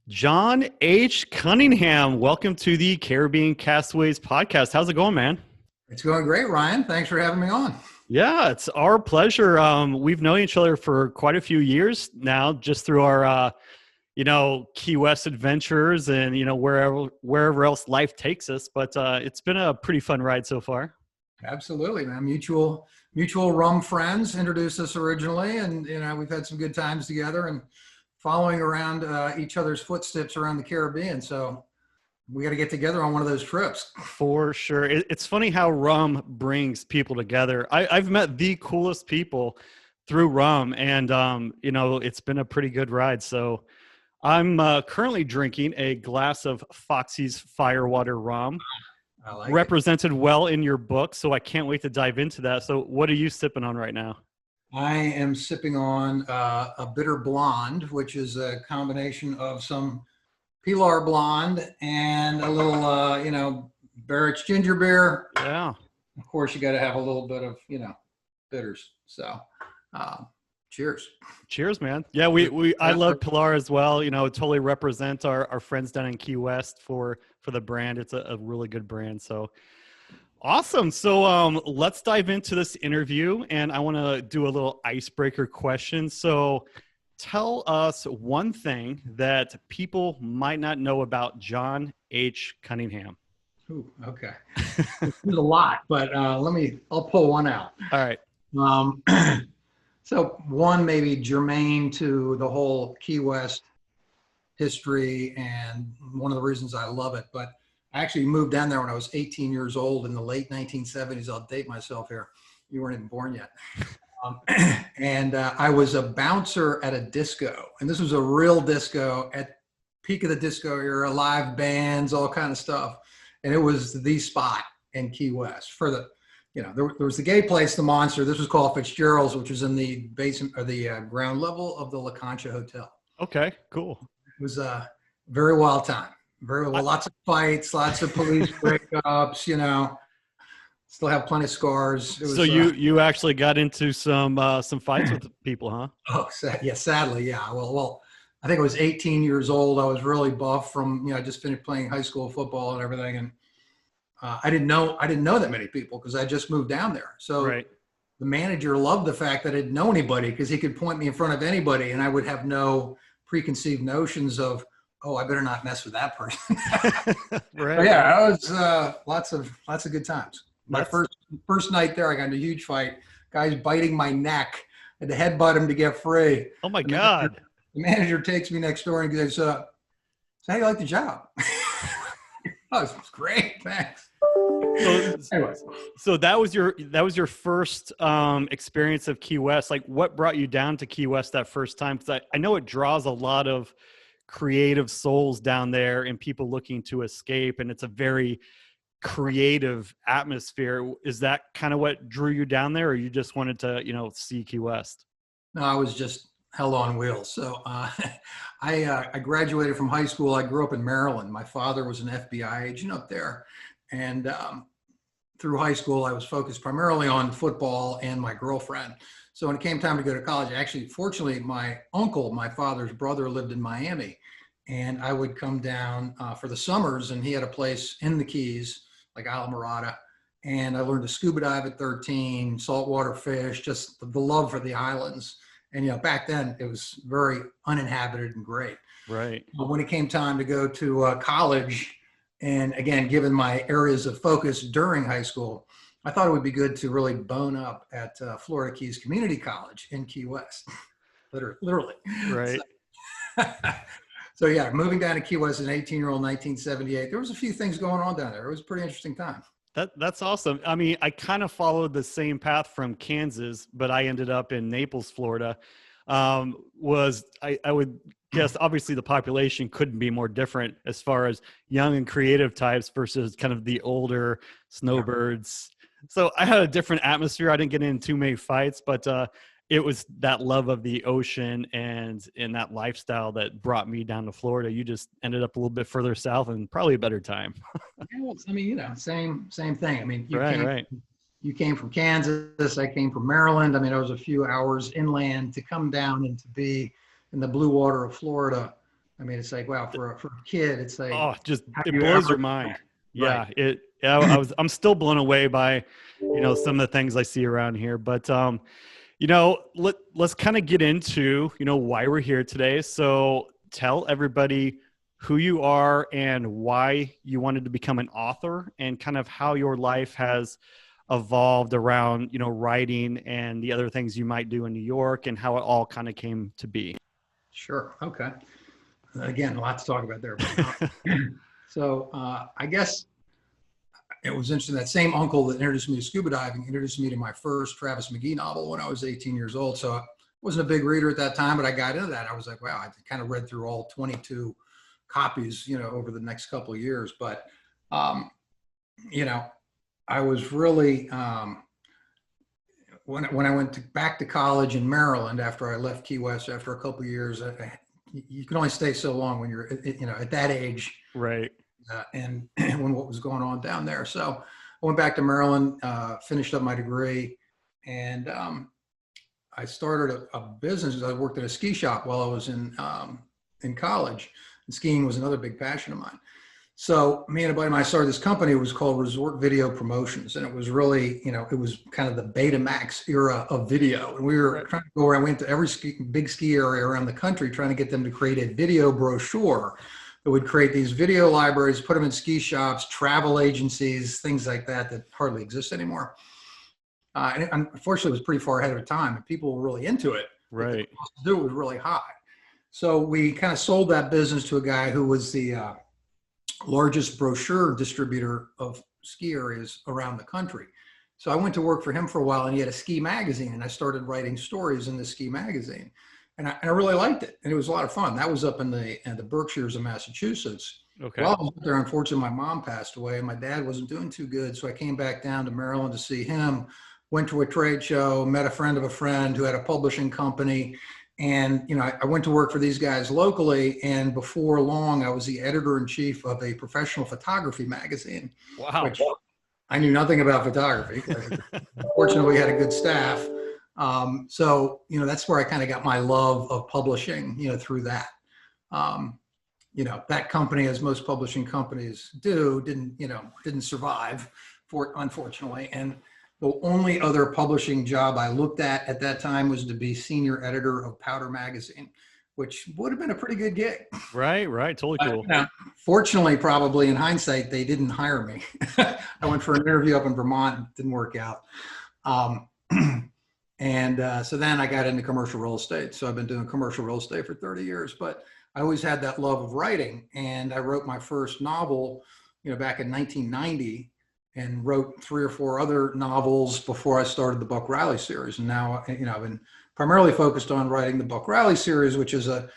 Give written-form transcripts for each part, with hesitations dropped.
John H. Cunningham, welcome to the Caribbean Castaways podcast. How's it going, man? It's going great, Ryan. Thanks for having me on. Yeah, it's our pleasure. We've known each other for quite a few years now, just through our, Key West adventures and wherever else life takes us. But it's been a pretty fun ride so far. Absolutely, man. Mutual rum friends introduced us originally, and we've had some good times together and following around each other's footsteps around the Caribbean. So we got to get together on one of those trips. For sure. It's funny how rum brings people together. I've met the coolest people through rum, and it's been a pretty good ride. So I'm currently drinking a glass of Foxy's Firewater rum, I like it. represented well in your book. So I can't wait to dive into that. So what are you sipping on right now? I am sipping on a bitter blonde, which is a combination of some Pilar blonde and a little, Barrett's ginger beer. Yeah. Of course, you got to have a little bit of, bitters. So, cheers. Cheers, man. Yeah, I love Pilar as well. Totally represent our friends down in Key West for the brand. It's a really good brand. So awesome. So let's dive into this interview, and I want to do a little icebreaker question. So tell us one thing that people might not know about John H. Cunningham. Ooh, okay. There's a lot, but I'll pull one out. All right. So one maybe germane to the whole Key West history, and one of the reasons I love it, but I actually moved down there when I was 18 years old in the late 1970s. I'll date myself here. You weren't even born yet. And I was a bouncer at a disco, and this was a real disco at peak of the disco era, live bands, all kind of stuff. And it was the spot in Key West for the, there was the gay place, the Monster. This was called Fitzgerald's, which was in the basement or the ground level of the La Concha Hotel. Okay, cool. It was a very wild time. Very well, lots of fights, lots of police breakups, still have plenty of scars. So you actually got into some fights with people, huh? Oh, sadly, yeah. Well, I think I was 18 years old. I was really buff from, I just finished playing high school football and everything. And I didn't know that many people because I just moved down there. So right. The manager loved the fact that I didn't know anybody because he could point me in front of anybody and I would have no preconceived notions of, oh, I better not mess with that person. Right. But yeah, it was lots of good times. My first night there, I got in a huge fight. Guys biting my neck. I had to headbutt him to get free. Oh my God. The manager takes me next door and goes, so how do you like the job? Oh, it was great. Thanks. So that was your first experience of Key West. Like, what brought you down to Key West that first time? Because I know it draws a lot of creative souls down there and people looking to escape, and it's a very creative atmosphere. Is that kind of what drew you down there, or you just wanted to see Key West? No, I was just hell on wheels. So I graduated from high school. I grew up in Maryland. My father was an FBI agent up there, and through high school I was focused primarily on football and my girlfriend. So when it came time to go to college, actually, fortunately, my uncle, my father's brother, lived in Miami, and I would come down for the summers, and he had a place in the Keys, like Alamorada, and I learned to scuba dive at 13, saltwater fish, just the love for the islands. And, back then it was very uninhabited and great. Right. But when it came time to go to college, and again, given my areas of focus during high school, I thought it would be good to really bone up at Florida Keys Community College in Key West, literally. Right. So yeah, moving down to Key West as an 18-year-old, 1978, there was a few things going on down there. It was a pretty interesting time. That's awesome. I mean, I kind of followed the same path from Kansas, but I ended up in Naples, Florida. I would guess obviously the population couldn't be more different as far as young and creative types versus kind of the older snowbirds. So I had a different atmosphere. I didn't get in too many fights, but it was that love of the ocean and that lifestyle that brought me down to Florida. You just ended up a little bit further south and probably a better time. I mean, same thing. I mean, you came from Kansas. I came from Maryland. I mean, it was a few hours inland to come down and to be in the blue water of Florida I mean, it's like, wow, for a kid, it's like, Oh, just how do it you blows ever, your mind. right? Yeah, I'm still blown away by, some of the things I see around here. But let's kind of get into, why we're here today. So tell everybody who you are and why you wanted to become an author, and kind of how your life has evolved around, writing and the other things you might do in New York, and how it all kind of came to be. Sure. Okay. Again, a lot to talk about there. But, I guess it was interesting. That same uncle that introduced me to scuba diving introduced me to my first Travis McGee novel when I was 18 years old. So I wasn't a big reader at that time, but I got into that. I was like, wow, I kind of read through all 22 copies, over the next couple of years. But, I was really, when I went back to college in Maryland after I left Key West after a couple of years, you can only stay so long when you're, at that age. Right. And when what was going on down there. So I went back to Maryland, finished up my degree, and I started a business. I worked at a ski shop while I was in college, and skiing was another big passion of mine. So me and a buddy of mine started this company. It was called Resort Video Promotions, and it was really, it was kind of the Betamax era of video. And we were trying to go around. We went to every big ski area around the country, trying to get them to create a video brochure that would create these video libraries, put them in ski shops, travel agencies, things like that hardly exist anymore. And unfortunately, it was pretty far ahead of time, and people were really into it. Right. The cost to do it was really high. So we kind of sold that business to a guy who was the largest brochure distributor of ski areas around the country. So I went to work for him for a while, and he had a ski magazine, and I started writing stories in the ski magazine. And I really liked it, and it was a lot of fun. That was up in the Berkshires of Massachusetts. Okay. While I was up there, unfortunately, my mom passed away, and my dad wasn't doing too good. So I came back down to Maryland to see him, went to a trade show, met a friend of a friend who had a publishing company. And, I went to work for these guys locally. And before long, I was the editor-in-chief of a professional photography magazine. Wow. Which I knew nothing about photography. Fortunately, we had a good staff. So, that's where I kind of got my love of publishing, through that. That company, as most publishing companies do, didn't survive, unfortunately. And the only other publishing job I looked at that time was to be senior editor of Powder Magazine, which would have been a pretty good gig. Right. Totally cool. Fortunately, probably in hindsight, they didn't hire me. I went for an interview up in Vermont, and it didn't work out. So then I got into commercial real estate. So I've been doing commercial real estate for 30 years, but I always had that love of writing. And I wrote my first novel, back in 1990, and wrote 3 or 4 other novels before I started the Buck Reilly series. And now, I've been primarily focused on writing the Buck Reilly series, which is a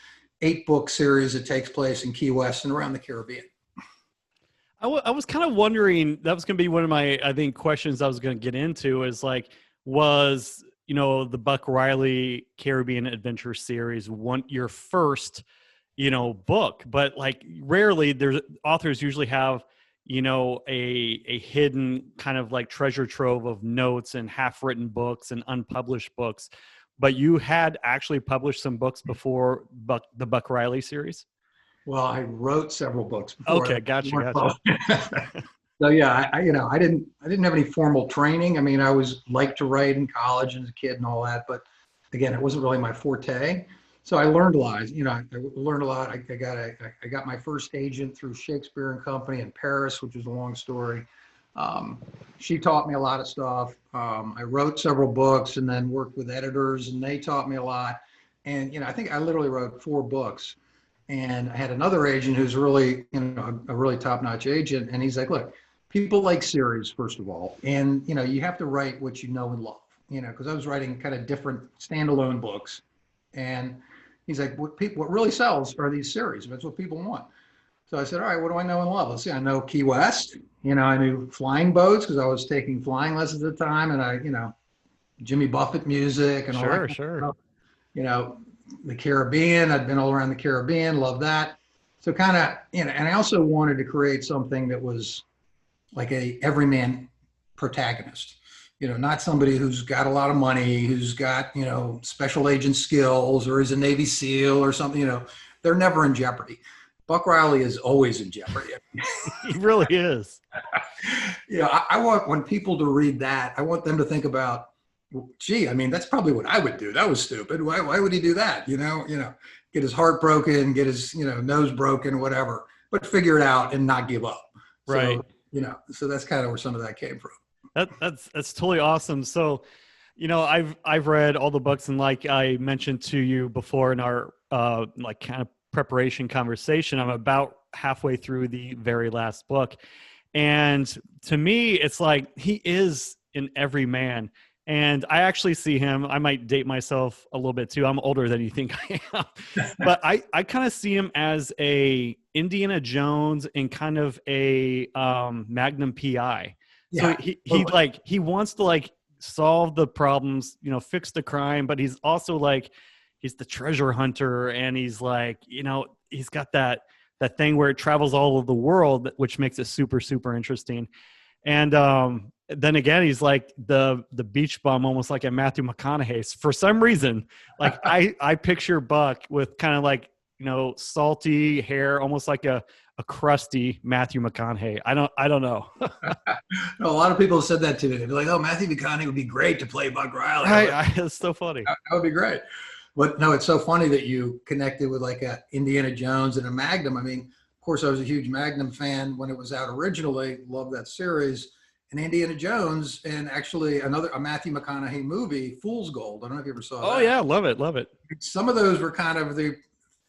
8-book series that takes place in Key West and around the Caribbean. I was kind of wondering, that was going to be one of my, I think, questions I was going to get into, is like, was the Buck Reilly Caribbean Adventure series your first, book? But like, rarely there's authors usually have, a hidden kind of like treasure trove of notes and half-written books and unpublished books. But you had actually published some books before the Buck Reilly series? Well, I wrote several books before. Okay, gotcha. So yeah, I didn't have any formal training. I mean, I was liked to write in college and as a kid and all that, but again, it wasn't really my forte. So I learned a lot. I learned a lot. I got my first agent through Shakespeare and Company in Paris, which is a long story. She taught me a lot of stuff. I wrote several books and then worked with editors, and they taught me a lot. And I think I literally wrote 4 books. And I had another agent who's really, a really top-notch agent, and he's like, look, people like series, first of all, and you have to write what you know and love, because I was writing kind of different standalone books, and he's like, what really sells are these series. That's what people want. So I said, all right, what do I know and love? Let's see, I know Key West, I knew flying boats because I was taking flying lessons at the time, and Jimmy Buffett music and all that. Sure. The Caribbean, I'd been all around the Caribbean, love that. So kind of, and I also wanted to create something that was like a everyman protagonist, not somebody who's got a lot of money, who's got, special agent skills, or is a Navy SEAL or something, they're never in jeopardy. Buck Reilly is always in jeopardy. He really is. I want, when people to read that, I want them to think about, well, gee, I mean, that's probably what I would do. That was stupid. Why would he do that? Get his heart broken, get his, nose broken, whatever, but figure it out and not give up. Right. So, so that's kind of where some of that came from. That's totally awesome. So, I've read all the books, and like I mentioned to you before in our like kind of preparation conversation, I'm about halfway through the very last book. And to me, it's like he is an everyman. And I actually see him, I might date myself a little bit too. I'm older than you think I am. But I kind of see him as a Indiana Jones and kind of a Magnum PI. So he wants to like solve the problems, fix the crime, but he's also like, he's the treasure hunter, and he's like, he's got that thing where it travels all over the world, which makes it super, super interesting. And then again, he's like the beach bum, almost like a Matthew McConaughey. For some reason, like I picture Buck with kind of like, salty hair, almost like a crusty Matthew McConaughey. I don't know. No, a lot of people have said that to me. They'd be like, "Oh, Matthew McConaughey would be great to play Buck Reilly." It's so funny. That would be great. But no, it's so funny that you connected with like a Indiana Jones and a Magnum. I mean, of course, I was a huge Magnum fan when it was out originally. Loved that series. And Indiana Jones, and actually a Matthew McConaughey movie, Fool's Gold. I don't know if you ever saw that. Oh yeah, love it. Some of those were kind of the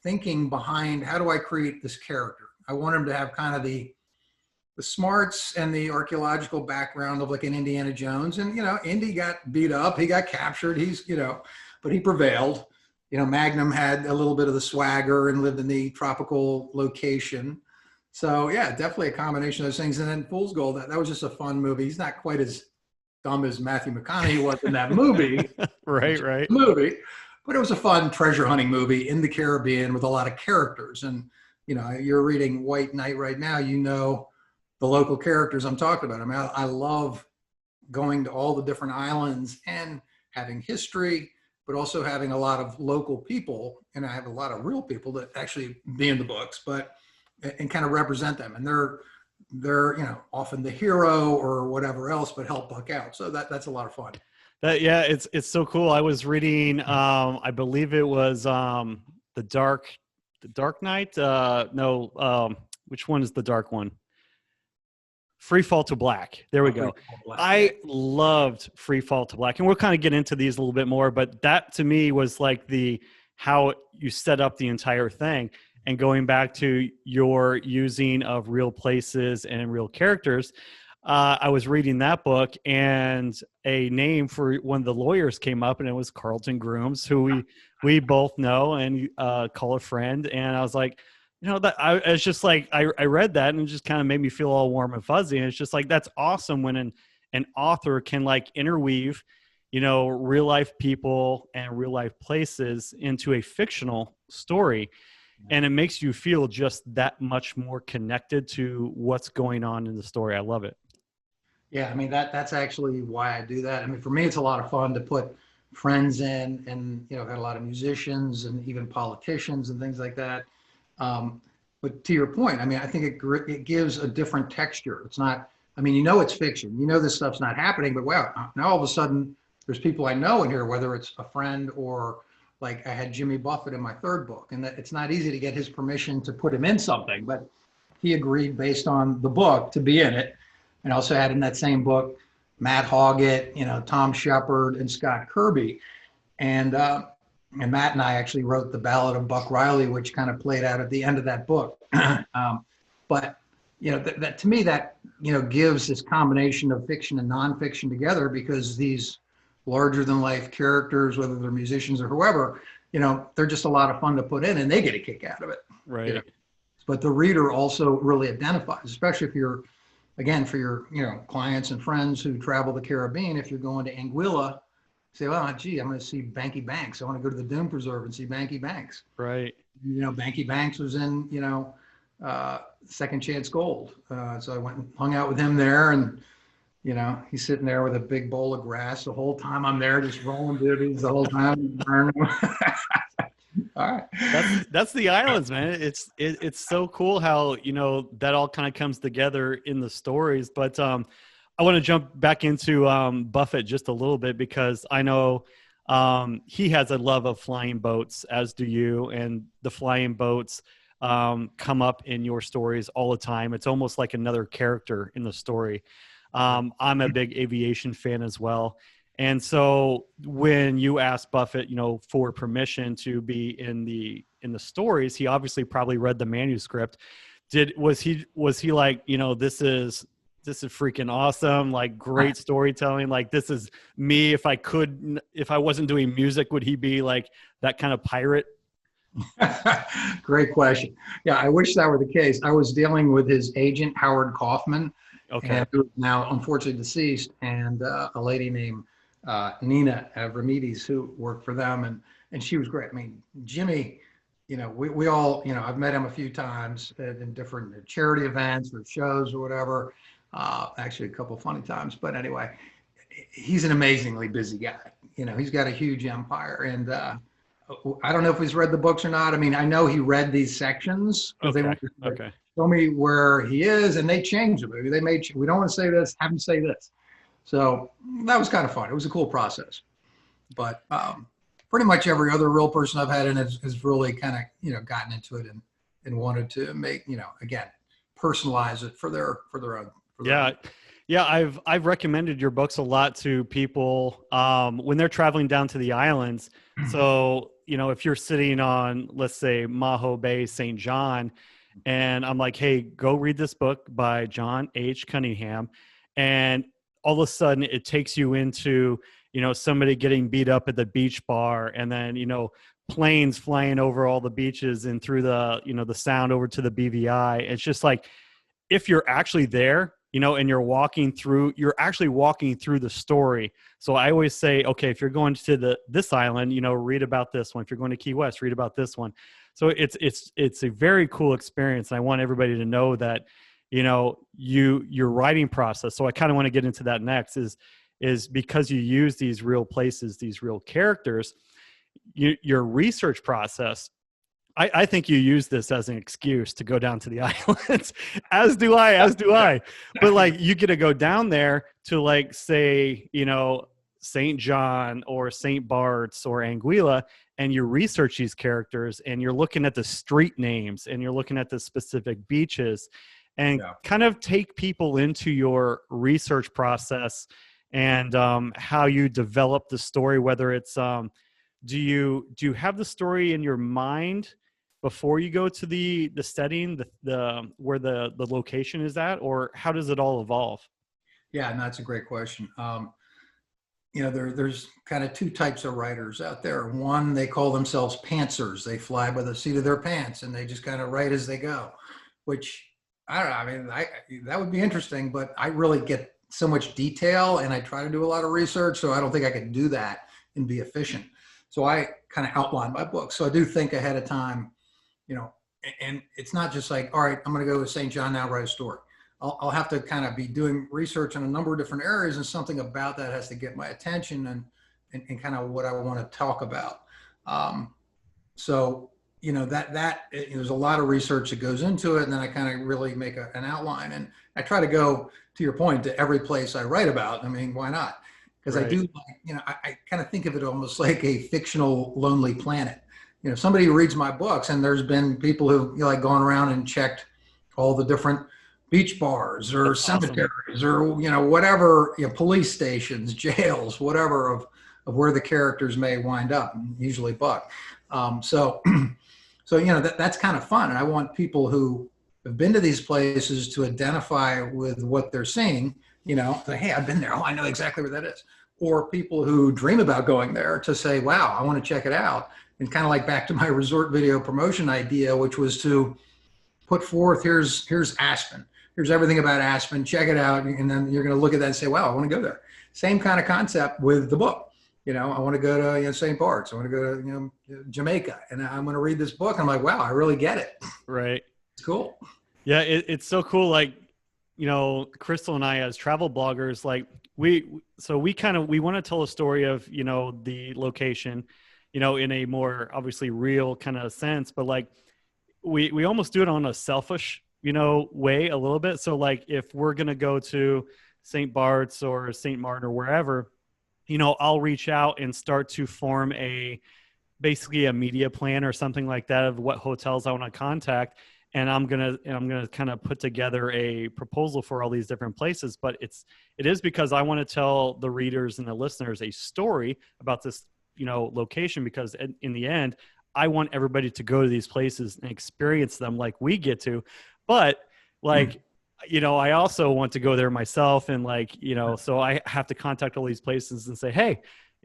thinking behind, how do I create this character? I want him to have kind of the smarts and the archaeological background of like an Indiana Jones. And, Indy got beat up, he got captured, but he prevailed. Magnum had a little bit of the swagger and lived in the tropical location. So yeah, definitely a combination of those things. And then Fool's Gold, that was just a fun movie. He's not quite as dumb as Matthew McConaughey was in that movie. Right. Movie, but it was a fun treasure hunting movie in the Caribbean with a lot of characters. And, you're reading White Knight right now, the local characters I'm talking about. I mean, I love going to all the different islands and having history, but also having a lot of local people. And I have a lot of real people that actually be in the books, and kind of represent them. And they're often the hero or whatever else, but help Buck out. So that's a lot of fun. It's so cool. I was reading, I believe it was the Dark Knight. Which one is the dark one? Free Fall to Black. There we go. I loved Free Fall to Black, and we'll kind of get into these a little bit more, but that to me was like how you set up the entire thing. And going back to your using of real places and real characters, I was reading that book, and a name for one of the lawyers came up, and it was Carlton Grooms, who we both know and call a friend. And I was like, it's just like I read that, and it just kind of made me feel all warm and fuzzy. And it's just like, that's awesome when an author can like interweave, real life people and real life places into a fictional story. And it makes you feel just that much more connected to what's going on in the story. I love it. Yeah, I mean, that's actually why I do that. I mean, for me, it's a lot of fun to put friends in, and, I've had a lot of musicians and even politicians and things like that. But to your point, I mean, I think it gives a different texture. It's not, I mean, it's fiction. This stuff's not happening, but wow, now all of a sudden there's people I know in here, whether it's a friend or like I had Jimmy Buffett in my third book, and that it's not easy to get his permission to put him in something, but he agreed based on the book to be in it. And also had in that same book, Matt Hoggett, Tom Shepard, and Scott Kirby. And Matt and I actually wrote the Ballad of Buck Reilly, which kind of played out at the end of that book. But that to me, that gives this combination of fiction and nonfiction together, because these larger than life characters, whether they're musicians or whoever, they're just a lot of fun to put in, and they get a kick out of it. Right. But the reader also really identifies, especially if you're, again, for your clients and friends who travel the Caribbean. If you're going to Anguilla, say, well, gee, I'm going to see Banky Banks. I want to go to the Dune Preserve and see Banky Banks. Right. Banky Banks was in Second Chance Gold, so I went and hung out with him there, and he's sitting there with a big bowl of grass the whole time I'm there, just rolling duties the whole time. All right. That's the islands, man. It's so cool how, you know, that all kind of comes together in the stories. But I want to jump back into Buffett just a little bit, because I know he has a love of flying boats, as do you, and the flying boats come up in your stories all the time. It's almost like another character in the story. I'm a big aviation fan as well. And so when you asked Buffett, you know, for permission to be in the stories, he obviously probably read the manuscript. Was he like, you know, this is freaking awesome, like great storytelling, like this is me, if I wasn't doing music, would he be like that kind of pirate? Great question. Yeah, I wish that were the case. I was dealing with his agent, Howard Kaufman, Okay. who is now unfortunately deceased, and a lady named Nina Remides, who worked for them, and she was great. I mean, Jimmy, you know, we all, you know, I've met him a few times in different charity events or shows or whatever. Actually, a couple of funny times, but anyway, he's an amazingly busy guy. You know, he's got a huge empire, and I don't know if he's read the books or not. I mean, I know he read these sections because they wanted to show me where he is, and they changed them. They made, we don't want to say this, have him say this. So that was kind of fun. It was a cool process. But pretty much every other real person I've had in it has really kind of, you know, gotten into it and wanted to make, you know, again, personalize it for their own. Yeah, I've recommended your books a lot to people when they're traveling down to the islands. So, you know, if you're sitting on, let's say, Maho Bay, St. John, and I'm like, hey, go read this book by John H. Cunningham, and all of a sudden it takes you into, you know, somebody getting beat up at the beach bar, and then, you know, planes flying over all the beaches and through the, you know, the sound over to the BVI. It's just like, if you're actually there, you know, and you're actually walking through the story. So I always say, okay, if you're going to this island, you know, read about this one. If you're going to Key West, read about this one. So it's a very cool experience. And I want everybody to know that, you know, your writing process. So I kind of want to get into that next is because you use these real places, these real characters, your research process. I think you use this as an excuse to go down to the islands, as do I. But like, you get to go down there to, like, say, you know, St. John or St. Bart's or Anguilla, and you research these characters, and you're looking at the street names, and you're looking at the specific beaches, and kind of take people into your research process and how you develop the story. Whether it's do you have the story in your mind before you go to the setting, the where the location is at, or how does it all evolve? Yeah, and that's a great question. You know, there's kind of two types of writers out there. One, they call themselves pantsers. They fly by the seat of their pants and they just kind of write as they go, which I don't know. I mean, that would be interesting, but I really get so much detail and I try to do a lot of research. So I don't think I could do that and be efficient. So I kind of outline my book. So I do think ahead of time, you know, and it's not just like, all right, I'm going to go to St. John now, write a story. I'll have to kind of be doing research in a number of different areas, and something about that has to get my attention and kind of what I want to talk about. So, you know, there's a lot of research that goes into it, and then I kind of really make an outline, and I try to go, to your point, to every place I write about. I mean, why not? Because I do, you know, I kind of think of it almost like a fictional Lonely Planet. You know, somebody who reads my books, and there's been people who, you know, like gone around and checked all the different beach bars or cemeteries or, you know, whatever, you know, police stations, jails, whatever of where the characters may wind up, usually Buck. So, you know, that's kind of fun. And I want people who have been to these places to identify with what they're seeing, you know, say, hey, I've been there. Oh, I know exactly where that is. Or people who dream about going there to say, wow, I want to check it out. And kind of like back to my resort video promotion idea, which was to put forth, here's Aspen. Here's everything about Aspen, check it out. And then you're going to look at that and say, wow, I want to go there. Same kind of concept with the book. You know, I want to go to, you know, St. Bart's. I want to go to, you know, Jamaica. And I'm going to read this book. I'm like, wow, I really get it. Right. It's cool. Yeah, it's so cool. Like, you know, Crystal and I as travel bloggers, like we want to tell a story of, you know, the location, you in a more obviously real kind of sense, but like we almost do it on a selfish, way a little bit. So like if we're going to go to St. Bart's or St. Martin or wherever, I'll reach out and start to form basically a media plan or something like that of what hotels I want to contact. And I'm gonna kind of put together a proposal for all these different places. But it is because I want to tell the readers and the listeners a story about this, location, because in the end, I want everybody to go to these places and experience them like we get to. But like, I also want to go there myself. And like, so I have to contact all these places and say, hey,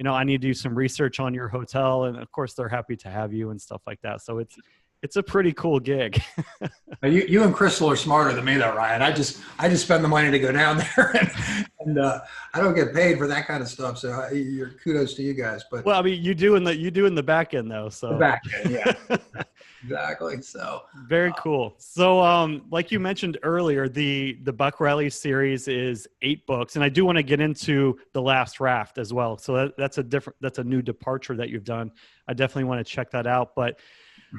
I need to do some research on your hotel. And of course they're happy to have you and stuff like that. So it's a pretty cool gig. You and Crystal are smarter than me though, Ryan. I just spend the money to go down there and I don't get paid for that kind of stuff. So your kudos to you guys. But well, I mean, you do in the back end though. So the back end, yeah, exactly. So very cool. So like you mentioned earlier, the Buck Reilly series is 8 books, and I do want to get into The Last Raft as well. So that's a new departure that you've done. I definitely want to check that out. But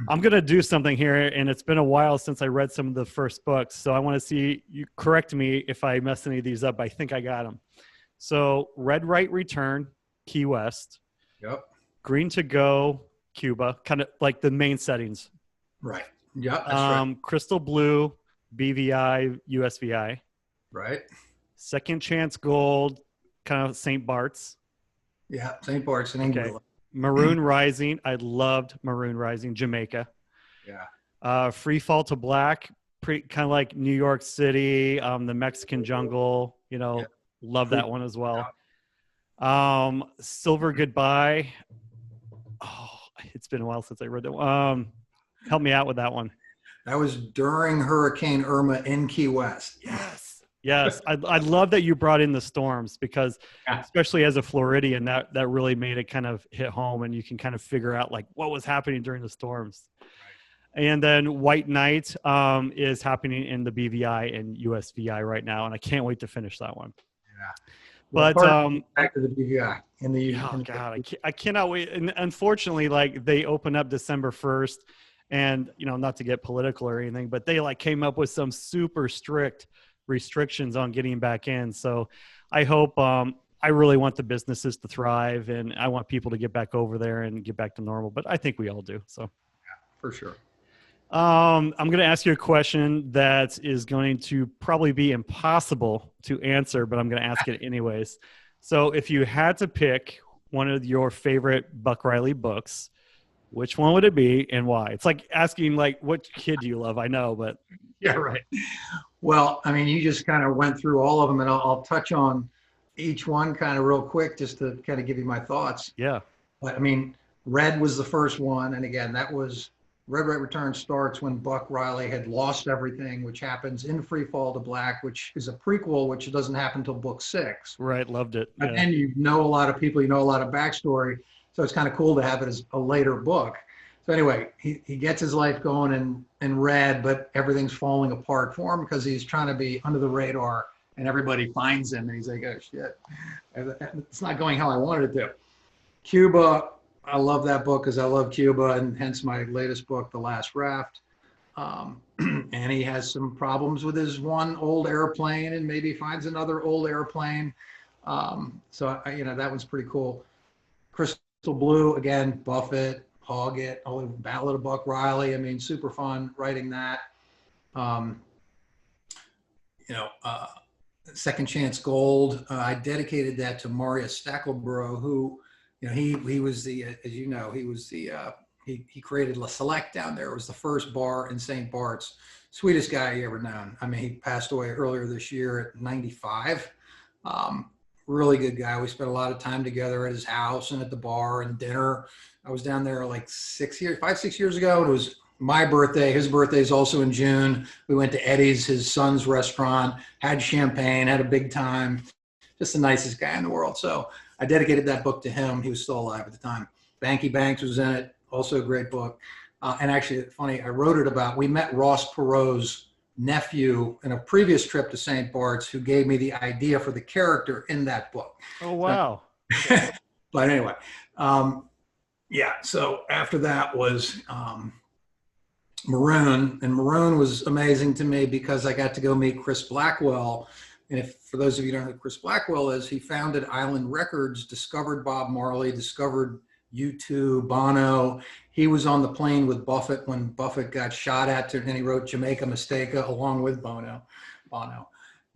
I'm going to do something here, and it's been a while since I read some of the first books. So I want to see, you correct me if I mess any of these up. I think I got them. So Red Right Return, Key West. Yep. Green to Go, Cuba, kind of like the main settings. Right. Yep. That's right. Crystal Blue, BVI, USVI. Right. Second Chance Gold, kind of St. Bart's. Yeah. St. Bart's in England. Okay. Maroon Rising. I loved Maroon Rising, Jamaica. Yeah. Free Fall to Black, kind of like New York City, the Mexican jungle, love that one as well. Silver Goodbye. Oh, it's been a while since I read that one. Help me out with that one. That was during Hurricane Irma in Key West. Yes. I love that you brought in the storms, because especially as a Floridian, that really made it kind of hit home, and you can kind of figure out like what was happening during the storms. Right. And then White Knight is happening in the BVI and USVI right now, and I can't wait to finish that one. Yeah. But back to the BVI in the God, I cannot wait. And unfortunately, like they open up December 1st, and not to get political or anything, but they like came up with some super strict restrictions on getting back in. So I hope, I really want the businesses to thrive, and I want people to get back over there and get back to normal, but I think we all do. So yeah, for sure. I'm going to ask you a question that is going to probably be impossible to answer, but I'm going to ask it anyways. So if you had to pick one of your favorite Buck Reilly books, which one would it be and why? It's like asking like, what kid do you love? I know, but yeah, right. Well, I mean, you just kind of went through all of them, and I'll touch on each one kind of real quick just to kind of give you my thoughts. Yeah. But I mean, Red was the first one. And again, that was Red Right Return starts when Buck Reilly had lost everything, which happens in Free Fall to Black, which is a prequel, which doesn't happen until book 6. Right. Loved it. Yeah. And a lot of people, a lot of backstory. So it's kind of cool to have it as a later book. So anyway, he gets his life going in Red, but everything's falling apart for him because he's trying to be under the radar, and everybody finds him, and he's like, oh shit, it's not going how I wanted it to. Cuba, I love that book because I love Cuba, and hence my latest book, The Last Raft. And he has some problems with his one old airplane, and maybe finds another old airplane. So that one's pretty cool. Crystal Blue, again, Buffett, Hoggett, Ballad of Buck Reilly. I mean, super fun writing that. Second Chance Gold. I dedicated that to Marius Stackelborough, who, he was the, as you know, he was the, he created La Select down there. It was the first bar in St. Bart's. Sweetest guy you ever known. I mean, he passed away earlier this year at 95. Really good guy. We spent a lot of time together at his house and at the bar and dinner. I was down there like 6 years ago. It was my birthday. His birthday is also in June. We went to Eddie's, his son's restaurant, had champagne, had a big time. Just the nicest guy in the world. So I dedicated that book to him. He was still alive at the time. Banky Banks was in it. Also a great book. And actually, funny, I wrote it about, we met Ross Perot's nephew in a previous trip to St. Bart's, who gave me the idea for the character in that book. Oh, wow. But anyway, yeah, so after that was Maroon, and Maroon was amazing to me because I got to go meet Chris Blackwell. And if, for those of you who don't know who Chris Blackwell is, he founded Island Records, discovered Bob Marley, discovered U2, Bono. He was on the plane with Buffett when Buffett got shot at, and he wrote Jamaica Mistake along with Bono.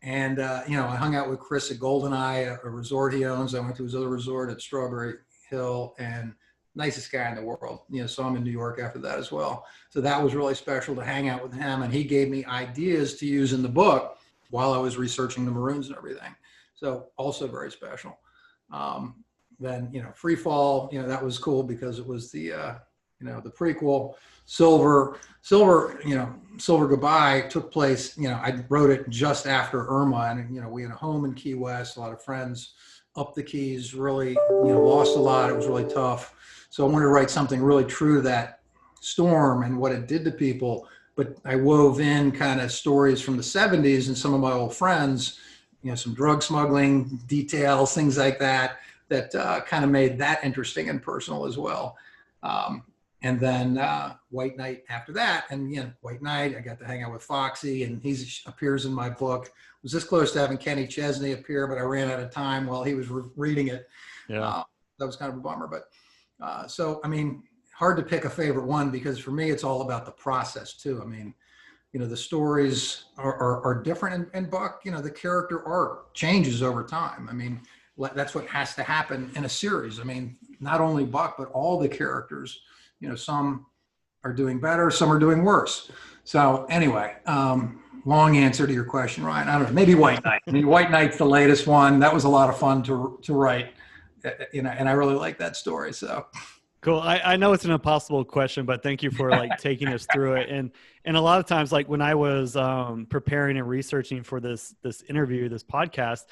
And, I hung out with Chris at Goldeneye, a resort he owns. I went to his other resort at Strawberry Hill, and nicest guy in the world. Saw him in New York after that as well. So that was really special to hang out with him. And he gave me ideas to use in the book while I was researching the Maroons and everything. So also very special. Then, Free Fall, that was cool because it was the prequel. Silver Goodbye took place, I wrote it just after Irma, and, we had a home in Key West, a lot of friends up the Keys, really, lost a lot. It was really tough. So I wanted to write something really true to that storm and what it did to people. But I wove in kind of stories from the 70s and some of my old friends, some drug smuggling details, things like that, kind of made that interesting and personal as well. And then White Knight after that. And White Knight, I got to hang out with Foxy, and he appears in my book. Was this close to having Kenny Chesney appear, but I ran out of time while he was reading it. Yeah. That was kind of a bummer. But hard to pick a favorite one because for me, it's all about the process too. The stories are different in Buck. The character arc changes over time. That's what has to happen in a series. Not only Buck, but all the characters, some are doing better, some are doing worse. So anyway, long answer to your question, Ryan. I don't know, maybe White Knight. White Knight's the latest one. That was a lot of fun to write, and I really like that story. So cool. I know it's an impossible question, but thank you for taking us through it. And a lot of times, when I was preparing and researching for this interview, this podcast,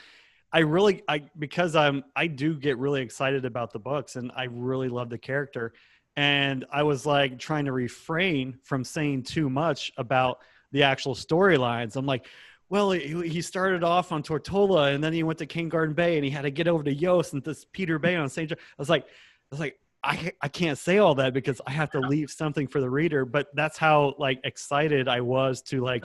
because I do get really excited about the books, and I really love the character. And I was trying to refrain from saying too much about the actual storylines. I'm like, well, he started off on Tortola, and then he went to King Garden Bay, and he had to get over to Yost and this Peter Bay on St. John. I was like, I can't say all that because I have to leave something for the reader. But that's how excited I was to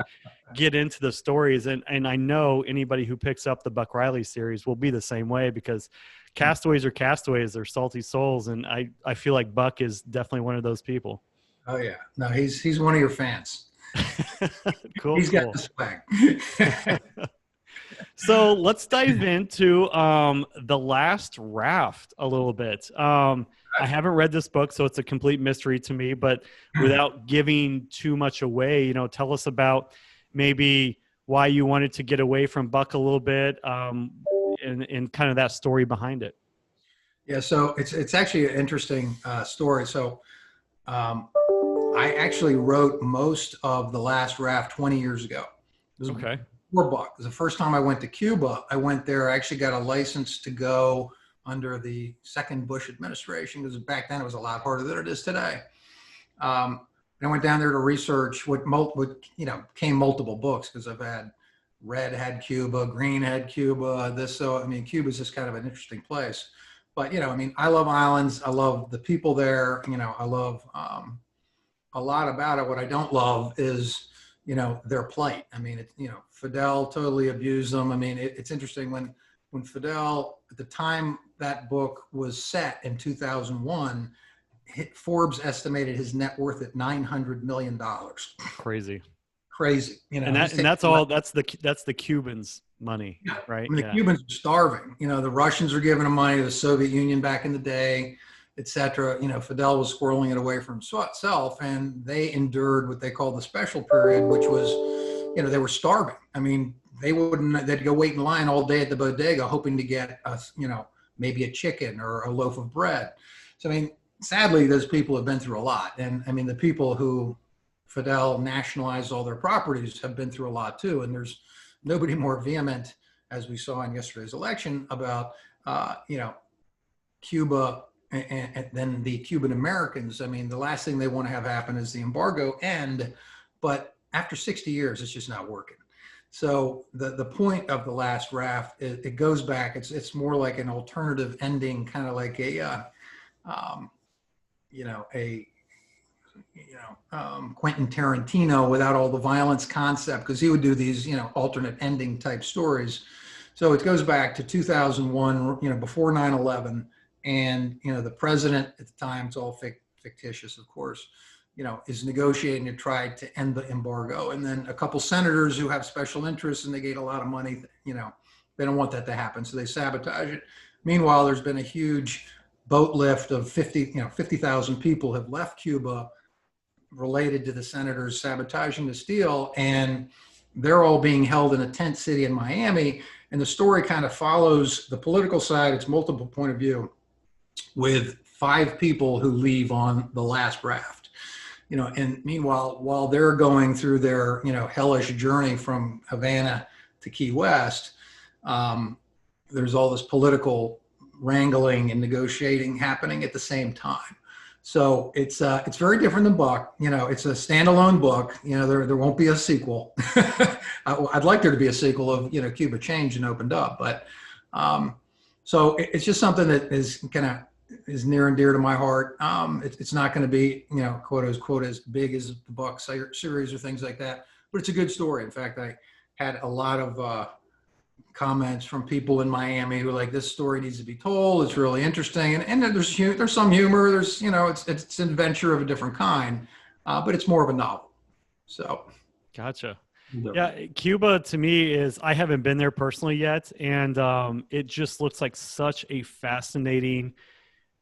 get into the stories. And I know anybody who picks up the Buck Reilly series will be the same way because castaways are castaways. They're salty souls. And I feel like Buck is definitely one of those people. Oh yeah. No, he's one of your fans. Cool. He's got the swag. So let's dive into The Last Raft a little bit. I haven't read this book, so it's a complete mystery to me, but without giving too much away, tell us about maybe why you wanted to get away from Buck a little bit and kind of that story behind it. Yeah, so it's actually an interesting story. So I actually wrote most of The Last Raft 20 years ago. Okay. Before Buck. It was the first time I went to Cuba. I went there. I actually got a license to go under the second Bush administration because back then it was a lot harder than it is today. And I went down there to research what came multiple books because I've had Red had Cuba, Green had Cuba, this. So, Cuba's just kind of an interesting place. But, I love islands. I love the people there. I love a lot about it. What I don't love is, their plight. Fidel totally abused them. It's interesting when Fidel, at the time that book was set in 2001, Forbes estimated his net worth at $900 million. Crazy. And that's the Cubans' money, yeah. Right? The Cubans are starving. The Russians are giving them money, the Soviet Union back in the day, etc. Fidel was squirreling it away from himself, and they endured what they called the special period, which was, they were starving. They'd go wait in line all day at the bodega hoping to get maybe a chicken or a loaf of bread. So, sadly, those people have been through a lot. And the people who Fidel nationalized all their properties have been through a lot too. And there's nobody more vehement, as we saw in yesterday's election, about, Cuba and then the Cuban Americans. The last thing they want to have happen is the embargo end, but after 60 years, it's just not working. So the point of The Last Raft, it goes back. It's more like an alternative ending, kind of like a Quentin Tarantino without all the violence concept, because he would do these, alternate ending type stories. So it goes back to 2001, before 9/11, and the president at the time, it's all fictitious, of course, is negotiating to try to end the embargo, and then a couple senators who have special interests and they get a lot of money, they don't want that to happen, so they sabotage it. Meanwhile, there's been a huge boat lift of 50,000 people have left Cuba related to the senators sabotaging this deal, and they're all being held in a tent city in Miami. And the story kind of follows the political side. It's multiple point of view with 5 people who leave on the last raft, and meanwhile, while they're going through their, hellish journey from Havana to Key West, there's all this political wrangling and negotiating happening at the same time. So it's very different than Buck. It's a standalone book. There won't be a sequel. I'd like there to be a sequel of Cuba Changed and Opened Up, but so it's just something that is near and dear to my heart. It's not going to be quote unquote as big as the Buck series or things like that, but it's a good story. In fact, I had a lot of comments from people in Miami who are like, this story needs to be told. It's really interesting. And there's some humor. There's, it's an adventure of a different kind, but it's more of a novel. So. Gotcha. Yeah. Cuba to me I haven't been there personally yet. And it just looks like such a fascinating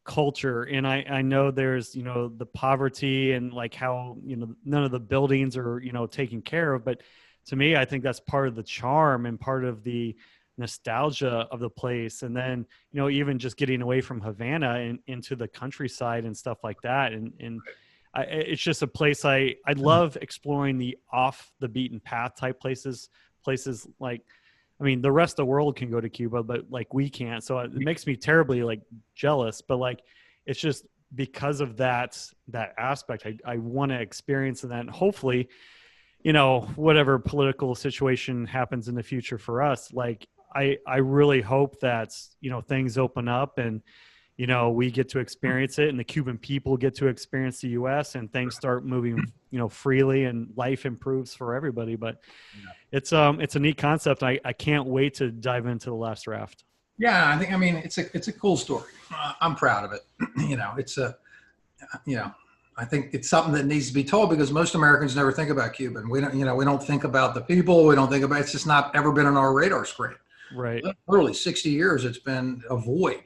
culture. And I know there's, the poverty and like how, none of the buildings are, taken care of, but to me, I think that's part of the charm and part of the nostalgia of the place. And then, even just getting away from Havana and into the countryside and stuff like that. And it's just a place I love exploring, the off the beaten path type places like, the rest of the world can go to Cuba, but like we can't. So it makes me terribly like jealous, but like, it's just because of that aspect, I want to experience that. And hopefully, whatever political situation happens in the future for us, like I really hope that, things open up and, we get to experience it and the Cuban people get to experience the US and things start moving, freely and life improves for everybody. But it's a neat concept. I can't wait to dive into the last raft. Yeah. It's a cool story. I'm proud of it. I think it's something that needs to be told because most Americans never think about Cuba. We don't think about the people. We don't think about, it's just not ever been on our radar screen. Right. Literally 60 years, it's been a void.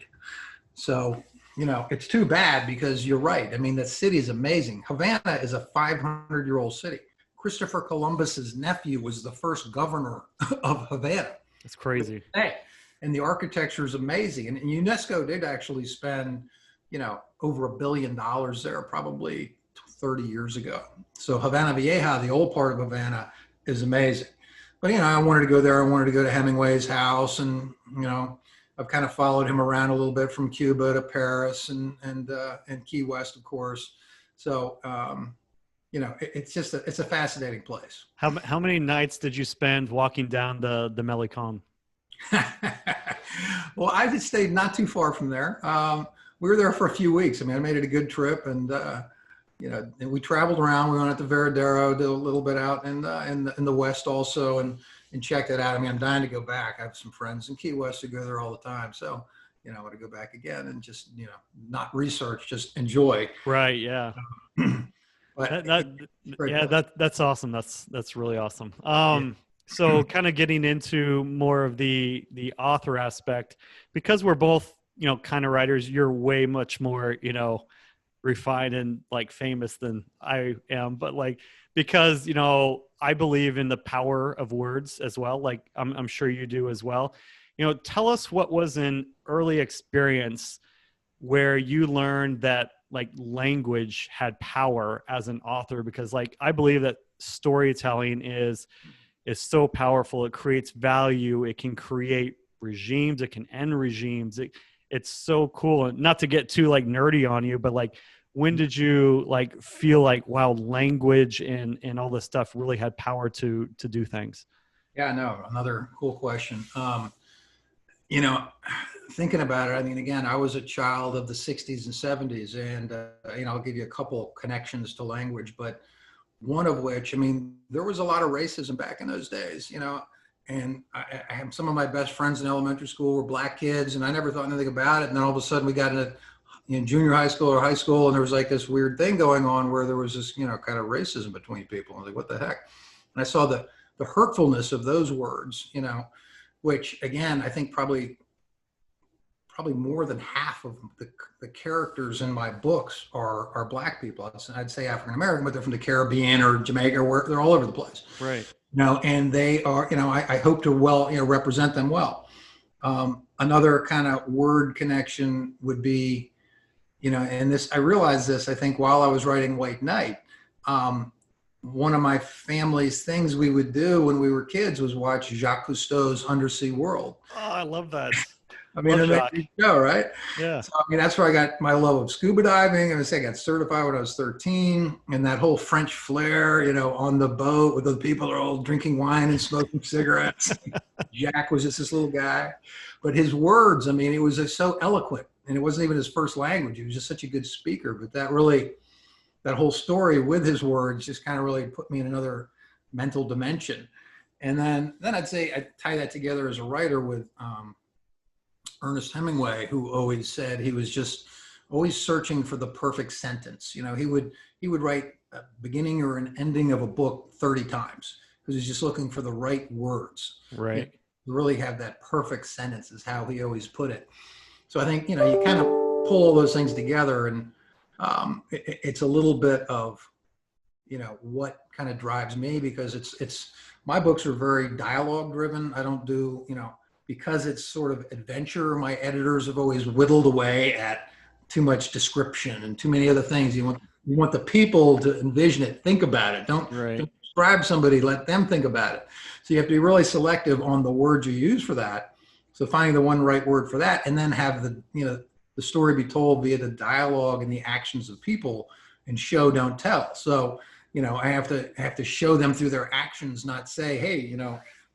So, it's too bad because you're right. The city is amazing. Havana is a 500-year-old city. Christopher Columbus's nephew was the first governor of Havana. That's crazy. And the architecture is amazing. And UNESCO did actually spend, over $1 billion there probably 30 years ago. So Havana Vieja, the old part of Havana, is amazing. But, I wanted to go there. I wanted to go to Hemingway's house. And, I've kind of followed him around a little bit from Cuba to Paris and Key West, of course. So, it's a fascinating place. How many nights did you spend walking down the Malecon? Well, I just stayed not too far from there. We were there for a few weeks. I made it a good trip, and and we traveled around. We went out to Veradero, did a little bit out in the West also, and checked it out. I'm dying to go back. I have some friends in Key West who go there all the time, so I want to go back again and just not research, just enjoy. Right. Yeah. But that's awesome. That's really awesome. So kind of getting into more of the author aspect, because we're both, kind of writers, you're way much more, refined and like famous than I am, but like, because, I believe in the power of words as well. Like I'm sure you do as well. Tell us what was an early experience where you learned that like language had power as an author, because like, I believe that storytelling is so powerful. It creates value. It can create regimes. It can end regimes. It's so cool. And not to get too like nerdy on you, but like, when did you like feel like, wow, language and all this stuff really had power to do things? Yeah, no, another cool question. thinking about it, I mean, again, I was a child of the 60s and 70s, and I'll give you a couple connections to language, but one of which, I mean, there was a lot of racism back in those days, and I have some of my best friends in elementary school were black kids, and I never thought anything about it. And then all of a sudden we got into junior high school or high school, and there was like this weird thing going on where there was this, kind of racism between people. I was like, what the heck? And I saw the hurtfulness of those words, which again, I think probably more than half of the characters in my books are black people. I'd say African American, but they're from the Caribbean or Jamaica, or where they're all over the place. Right. And they are, I hope to represent them well. Another kind of word connection would be, and this, I realized this, I think, while I was writing White Knight. One of my family's things we would do when we were kids was watch Jacques Cousteau's Undersea World. Oh, I love that. I mean, amazing show, right? Yeah. So, I mean, that's where I got my love of scuba diving. I got certified when I was 13, and that whole French flair, on the boat with the people are all drinking wine and smoking cigarettes. Jack was just this little guy, but his words, I mean, it was just so eloquent, and it wasn't even his first language. He was just such a good speaker, but that whole story with his words just kind of really put me in another mental dimension. And then I'd say I tie that together as a writer with, Ernest Hemingway, who always said he was just always searching for the perfect sentence. He would write a beginning or an ending of a book 30 times because he's just looking for the right words. Right. To really have that perfect sentence is how he always put it. So I think, you kind of pull all those things together, and it's a little bit of, what kind of drives me, because it's my books are very dialogue driven. I don't do, because it's sort of adventure, my editors have always whittled away at too much description and too many other things. You want the people to envision it, think about it. Don't describe somebody, let them think about it. So you have to be really selective on the words you use for that. So finding the one right word for that, and then have the story be told via the dialogue and the actions of people, and show, don't tell. So, I have to show them through their actions, not say, hey,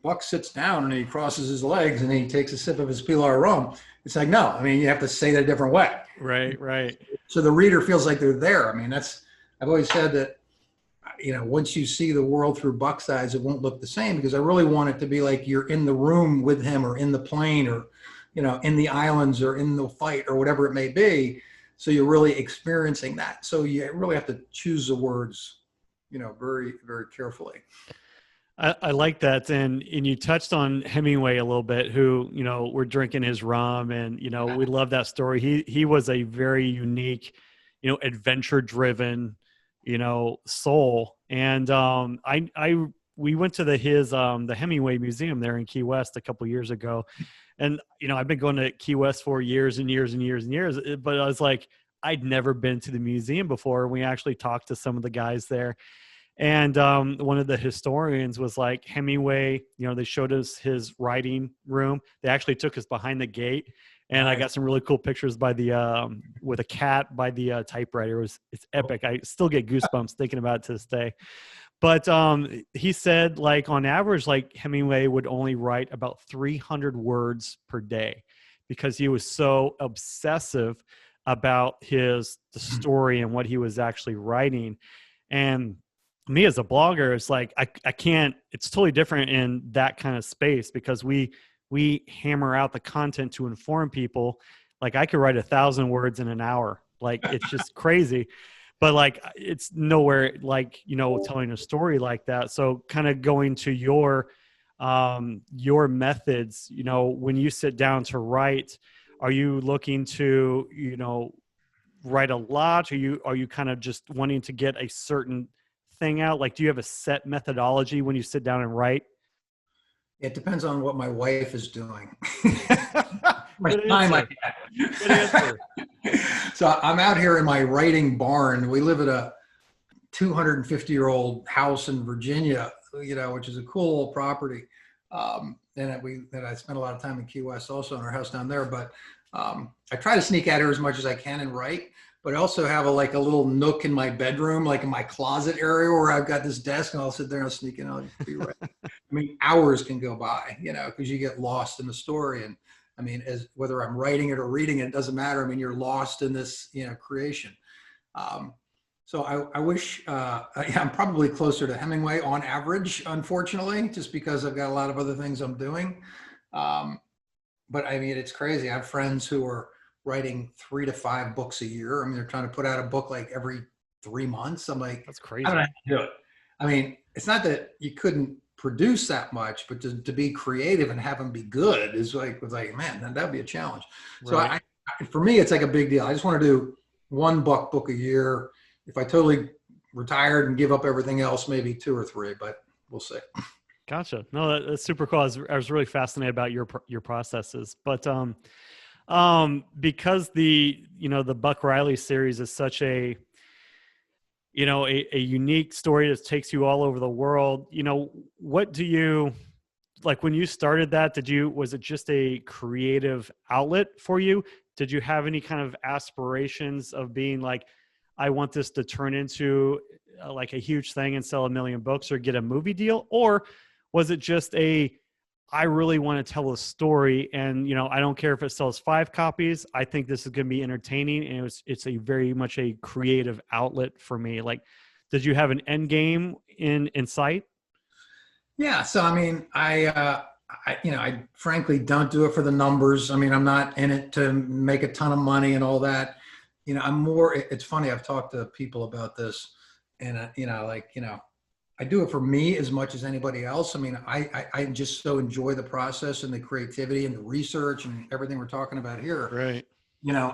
Buck sits down and he crosses his legs and he takes a sip of his Pilar rum. It's like, no, I mean, you have to say that a different way. Right. So the reader feels like they're there. I mean, I've always said that, once you see the world through Buck's eyes, it won't look the same, because I really want it to be like you're in the room with him, or in the plane, or, in the islands, or in the fight, or whatever it may be. So you're really experiencing that. So you really have to choose the words, very, very carefully. I like that. And you touched on Hemingway a little bit, who, we're drinking his rum, and, we love that story. He was a very unique, adventure driven, soul. And we went to the Hemingway Museum there in Key West a couple of years ago. And, I've been going to Key West for years and years and years and years, but I was like, I'd never been to the museum before. We actually talked to some of the guys there. And one of the historians was like, Hemingway, they showed us his writing room. They actually took us behind the gate, and I got some really cool pictures by with a cat by the typewriter. It's epic. I still get goosebumps thinking about it to this day. But he said, like, on average, like, Hemingway would only write about 300 words per day, because he was so obsessive about the story and what he was actually writing. And me as a blogger, it's like, I can't, it's totally different in that kind of space, because we hammer out the content to inform people. Like, I could write 1,000 words in an hour. Like, it's just crazy, but like, it's nowhere like, telling a story like that. So kind of going to your methods, when you sit down to write, are you looking to, write a lot? Are you kind of just wanting to get a certain thing out? Like, do you have a set methodology when you sit down and write? It depends on what my wife is doing. Good answer. So I'm out here in my writing barn. We live at a 250-year-old house in Virginia, which is a cool old property. And that I spent a lot of time in Key West also, in our house down there. But I try to sneak out here as much as I can and write. But I also have a little nook in my bedroom, like in my closet area, where I've got this desk, and I'll sit there and I'll sneak in. I'll just be right. I mean, hours can go by, because you get lost in the story. And I mean, as whether I'm writing it or reading it, it doesn't matter. I mean, you're lost in this, creation. So I wish I'm probably closer to Hemingway on average, unfortunately, just because I've got a lot of other things I'm doing. But I mean, it's crazy. I have friends who are writing 3 to 5 books a year. I mean, they're trying to put out a book like every 3 months. I'm like, That's crazy. I don't know how to do it. I mean, it's not that you couldn't produce that much, but to be creative and have them be good is was like, man, that'd be a challenge. Right. So for me, it's like a big deal. I just want to do 1 book a year. If I totally retired and give up everything else, maybe 2 or 3, but we'll see. Gotcha. No, that's super cool. I was really fascinated about your processes, but because the Buck Reilly series is such a unique story that takes you all over the world. What do you like when you started that? Was it just a creative outlet for you? Did you have any kind of aspirations of being like, I want this to turn into like a huge thing and sell 1 million books or get a movie deal? Or was it just I really want to tell a story and, I don't care if it sells 5 copies. I think this is going to be entertaining. And it's a very much a creative outlet for me. Like, did you have an end game in sight? Yeah. So, I mean, I frankly don't do it for the numbers. I mean, I'm not in it to make a ton of money and all that. It's funny. I've talked to people about this and, I do it for me as much as anybody else. I mean, I just so enjoy the process and the creativity and the research and everything we're talking about here. Right.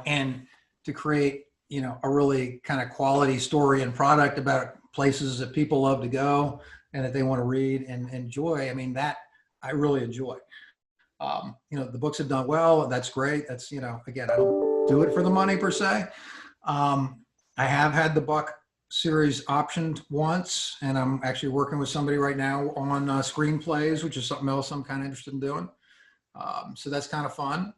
And to create, a really kind of quality story and product about places that people love to go and that they want to read and enjoy. I mean, that I really enjoy. The books have done well. That's great. That's, again, I don't do it for the money per se. I have had the Buck series optioned once, and I'm actually working with somebody right now on screenplays, which is something else I'm kind of interested in doing. So that's kind of fun.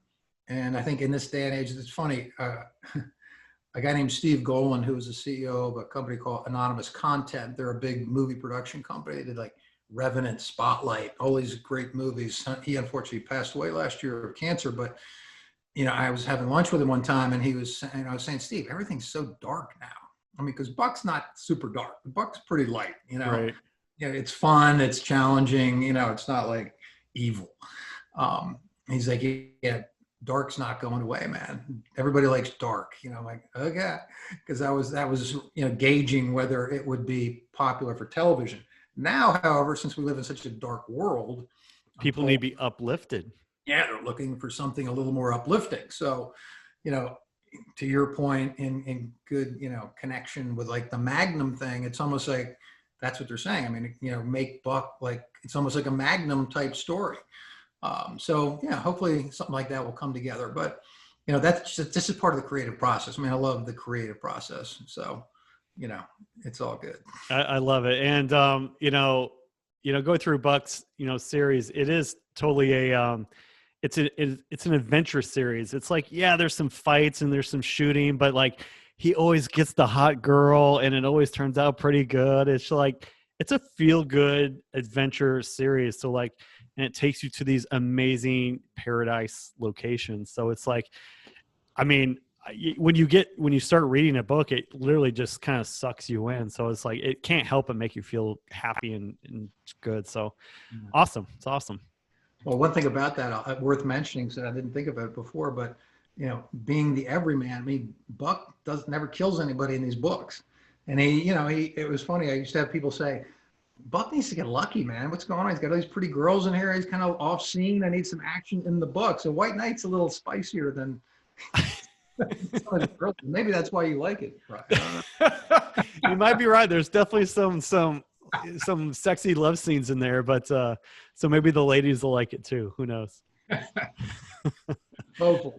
And I think in this day and age, it's funny. A guy named Steve Golan, who was the CEO of a company called Anonymous Content. They're a big movie production company. They did like Revenant, Spotlight, all these great movies. He unfortunately passed away last year of cancer, but I was having lunch with him one time, and I was saying, Steve, everything's so dark now. I mean, because Buck's not super dark. Buck's pretty light, Right. It's fun, it's challenging, it's not like evil. He's like, yeah, dark's not going away, man. Everybody likes dark, I'm like, okay. Because that was gauging whether it would be popular for television. Now, however, since we live in such a dark world, people need to be uplifted. Yeah, they're looking for something a little more uplifting. So, to your point, in good, connection with like the Magnum thing, it's almost like that's what they're saying. I mean, make Buck like it's almost like a Magnum type story. So yeah, hopefully something like that will come together. But this is part of the creative process. I mean, I love the creative process. So it's all good. I love it, and go through Buck's series. It is totally a it's an adventure series. It's like, yeah, there's some fights and there's some shooting, but like he always gets the hot girl and it always turns out pretty good. It's like, it's a feel good adventure series. So like, and it takes you to these amazing paradise locations. So it's like, I mean, when you start reading a book, it literally just kind of sucks you in. So it's like, it can't help but make you feel happy and good. So awesome. It's awesome. Well, one thing about that worth mentioning, so I didn't think about it before, but being the everyman, I mean, Buck never kills anybody in these books. And it was funny. I used to have people say, Buck needs to get lucky, man. What's going on? He's got all these pretty girls in here. He's kind of off scene. I need some action in the book. So White Knight's a little spicier than maybe that's why you like it. Right? You might be right. There's definitely some sexy love scenes in there, but so maybe the ladies will like it too. Who knows? Hopefully.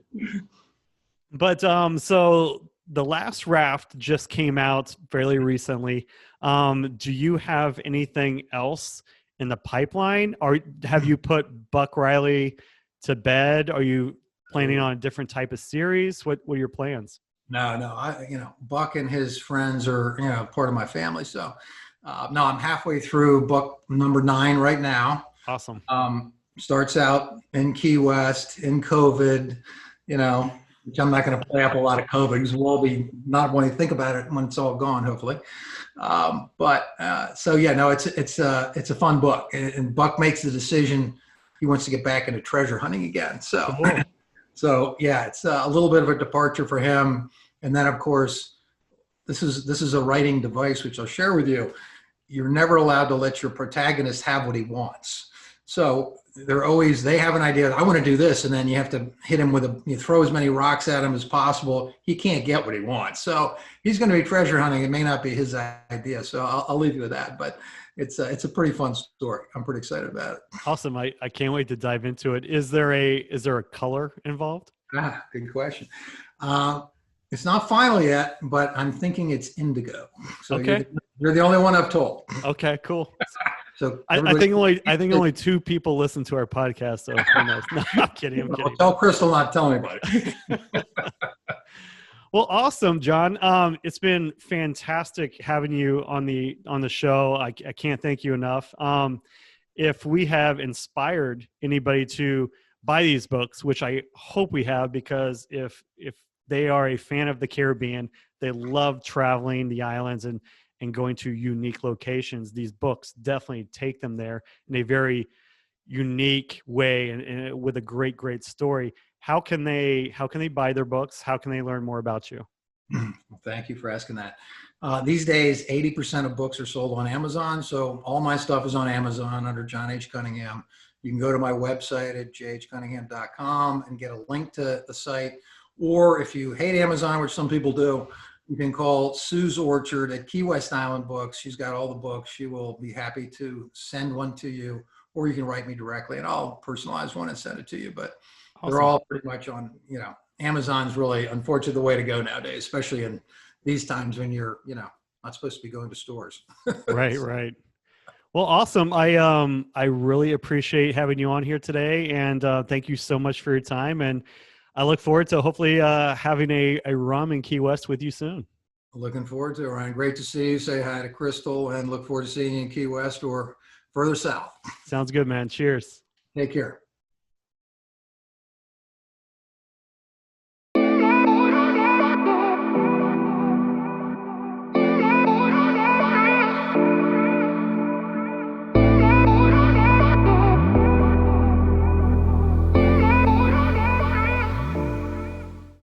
But so the last raft just came out fairly recently. Do you have anything else in the pipeline, or have you put Buck Reilly to bed? Are you planning on a different type of series? What are your plans? No. Buck and his friends are part of my family. So no, I'm halfway through book number 9 right now. Awesome. starts out in Key West in COVID, you know, which I'm not going to play up a lot of COVID because we'll all be not wanting to think about it when it's all gone, hopefully. So yeah, no, it's a fun book, and Buck makes the decision he wants to get back into treasure hunting again. So, Cool. so yeah, it's a little bit of a departure for him. And then of course, this is a writing device which I'll share with you. You're never allowed to let your protagonist have what he wants. So they have an idea, I want to do this, and then you have to hit him you throw as many rocks at him as possible. He can't get what he wants. So he's going to be treasure hunting. It may not be his idea. So I'll leave you with that, but it's a pretty fun story. I'm pretty excited about it. Awesome. I can't wait to dive into it. Is there a color involved? Good question. It's not final yet, but I'm thinking it's indigo. So okay. You're the only one I've told. Okay, cool. So I think only 2 people listen to our podcast. So who knows? No, I'm kidding. I'm kidding. Tell Crystal not tell anybody. Well, awesome, John. It's been fantastic having you on the show. I can't thank you enough. If we have inspired anybody to buy these books, which I hope we have, because if they are a fan of the Caribbean, they love traveling the islands and going to unique locations, these books definitely take them there in a very unique way and with a great story. How can they buy their books? How can they learn more about you? Well, thank you for asking that. These days, 80% of books are sold on Amazon. So all my stuff is on Amazon under John H. Cunningham. You can go to my website at jhcunningham.com and get a link to the site. Or if you hate Amazon, which some people do, you can call Sue's Orchard at Key West Island Books. She's got all the books. She will be happy to send one to you, or you can write me directly and I'll personalize one and send it to you. But awesome. They're all pretty much on, Amazon's really, unfortunately, the way to go nowadays, especially in these times when you're, not supposed to be going to stores. Right. Well, awesome. I really appreciate having you on here today, and thank you so much for your time. And I look forward to hopefully having a rum in Key West with you soon. Looking forward to it, Ryan. Great to see you. Say hi to Crystal, and look forward to seeing you in Key West or further south. Sounds good, man. Cheers. Take care.